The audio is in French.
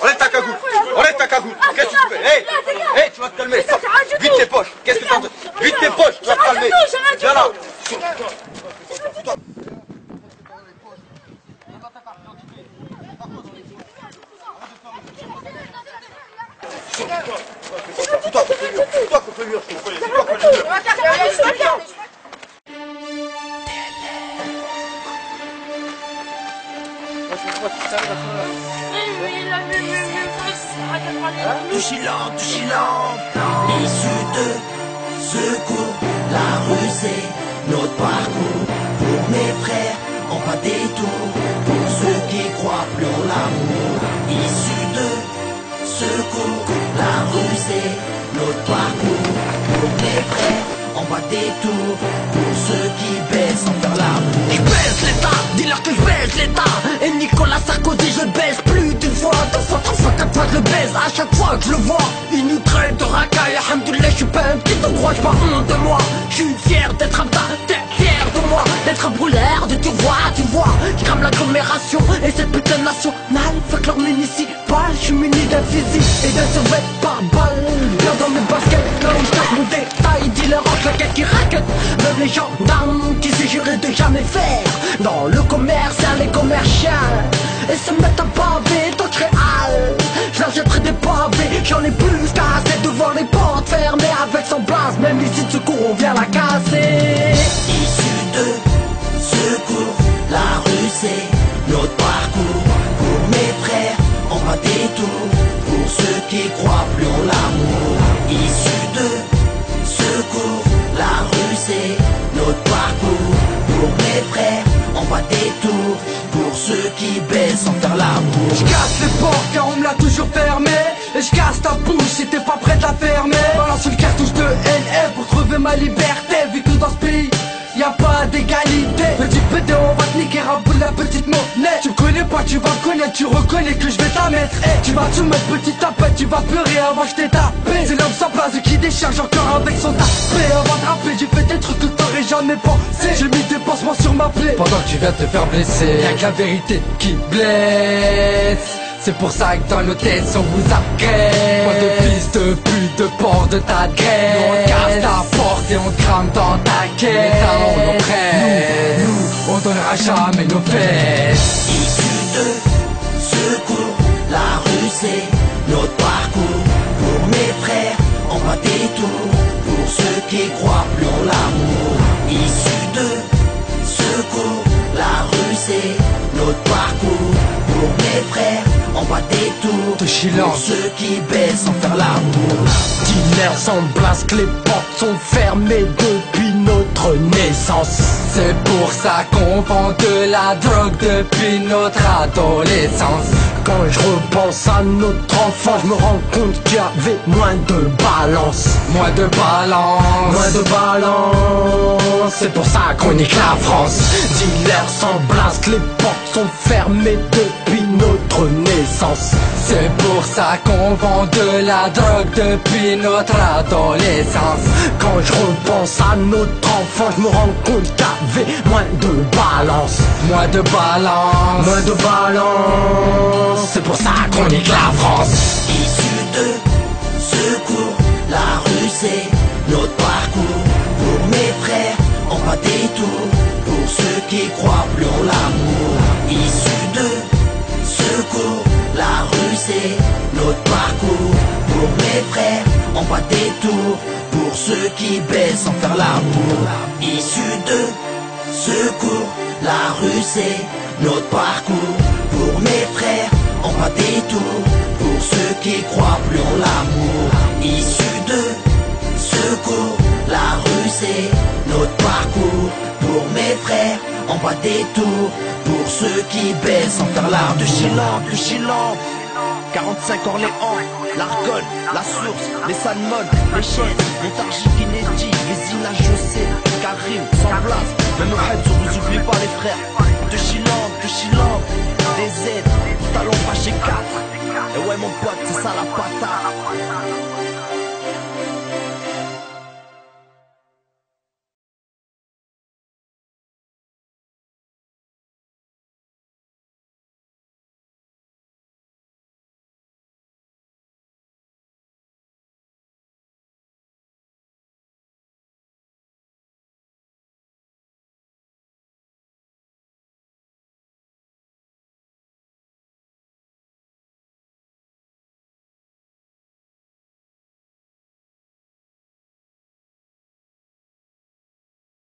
Enlève ta cagoule. Enlève ta cagoule. Qu'est-ce que tu fais? Hey, tu vas te calmer. Vite tes poches. Qu'est-ce que t'en veux? Vite tes poches, tu vas te calmer. Viens là. Toi contre le mur. Touchilante, issue de secours, la rue c'est notre parcours. Pour mes frères, on va des tours. Pour ceux qui croient plus en l'amour, issue de secours, la rue c'est notre parcours. Pour mes frères, on va des tours. Pour ceux qui baissent sans faire l'amour. Je baisse l'état, dis-leur que je baisse l'état. Et Nicolas Sarkozy, je le baisse plus d'une fois, deux fois, trois fois, quatre fois, je le baise. À chaque fois que je le vois, il nous traite de racaille. Alhamdoulilah, je suis pas un petit endroit, j'ai pas honte de moi. Je suis fier d'être un tas, t'es fier de moi. D'être un brûleur, de tu vois. Je crame l'agglomération et cette putain de nationale. Fait que leur municipal, je suis muni d'un fusil et d'un survêt par balle. Bien dans mes baskets, là où je cache mon détail. Dis-leur en claquette qui raquette. Même les gendarmes qui s'est juré de jamais faire. Dans le commercial et commercial. Et se mettent à baver dans le réal. Je leur jetterai des pavés, j'en ai plus cassé devant les portes fermées avec son blase. Même ici de secours, on vient la casser. Issue de secours, la rue c'est notre parcours. Pour mes frères, on va des tours. Pour ceux qui croient plus en l'amour. Issue de secours, la rue c'est notre parcours. Pour mes frères, on va des tours. Pour ceux qui baissent sans faire l'amour. Je casse les portes car on me l'a toujours fermé. Et je casse ta bouche si t'es pas prêt à la fermer. Balance une cartouche de LF pour trouver ma liberté. Vu que dans ce pays y'a pas d'égalité. Petit pédé, on va te niquer, raboule la petite monnaie. Tu me connais pas, tu vas me connaître, tu reconnais que je vais t'en mettre. Tu vas te mettre petite tapette, tu vas pleurer avant que je t'ai tapé. C'est l'homme sans place qui décharge encore avec son tapé. Avant de rapper, j'ai fait des trucs que t'aurais jamais pensé. J'ai mis des pansements sur ma plaie pendant que tu viens de te faire blesser. Y'a que la vérité qui blesse. C'est pour ça que dans nos têtes on vous agresse. Pas de fils de pute, de porc de ta graisse. Nous on casse ta porte et on te crame dans ta caisse. Les talons nos prêts, nous on donnera jamais nos fesses. Issue de secours, la rue c'est notre parcours. Pour mes frères, on va des tours. Pour ceux qui croient plus en l'amour. Issue de secours, la rue c'est notre parcours. Pour mes frères, on va des tours. Pour ceux qui baissent sans faire l'amour. Dealers sans blasque, les portes sont fermées depuis notre naissance. C'est pour ça qu'on vend de la drogue depuis notre adolescence. Quand je repense à notre enfant, je me rends compte qu'il y avait moins de balance. Moins de balance. C'est pour ça qu'on nique la France. Dealers sans blasque, les portes sont fermées depuis notre naissance. C'est pour ça qu'on vend de la drogue depuis notre adolescence. Quand je repense à notre enfant, je me rends compte qu'il y avait moins de balance. Moins de balance. C'est pour ça qu'on nique la France. Issue de secours, la rue c'est notre parcours. Pour mes frères, on va des tours. Pour ceux qui croient plus en l'amour. Issue de secours, la rue c'est notre parcours. Pour mes frères, on va des tours. Pour ceux qui baissent sans faire l'amour. Issue de secours, la rue c'est notre parcours. Pour mes frères, on va des tours. Pour ceux qui croient plus en l'amour. Issue de secours, la rue c'est notre parcours. Pour mes frères, on va des tours. Pour ceux qui baissent sans faire l'amour. De Chilampe, 45 Orléans, l'Argonne, la Source, les Salmon, les Chaises, Montargis, Kennedy, Vézina, José, Karim, sans place. Même au Hedz, on vous oublie pas les frères. De Chilampe, des Z, talons pas chez 4. Et ouais mon pote, c'est ça la patate.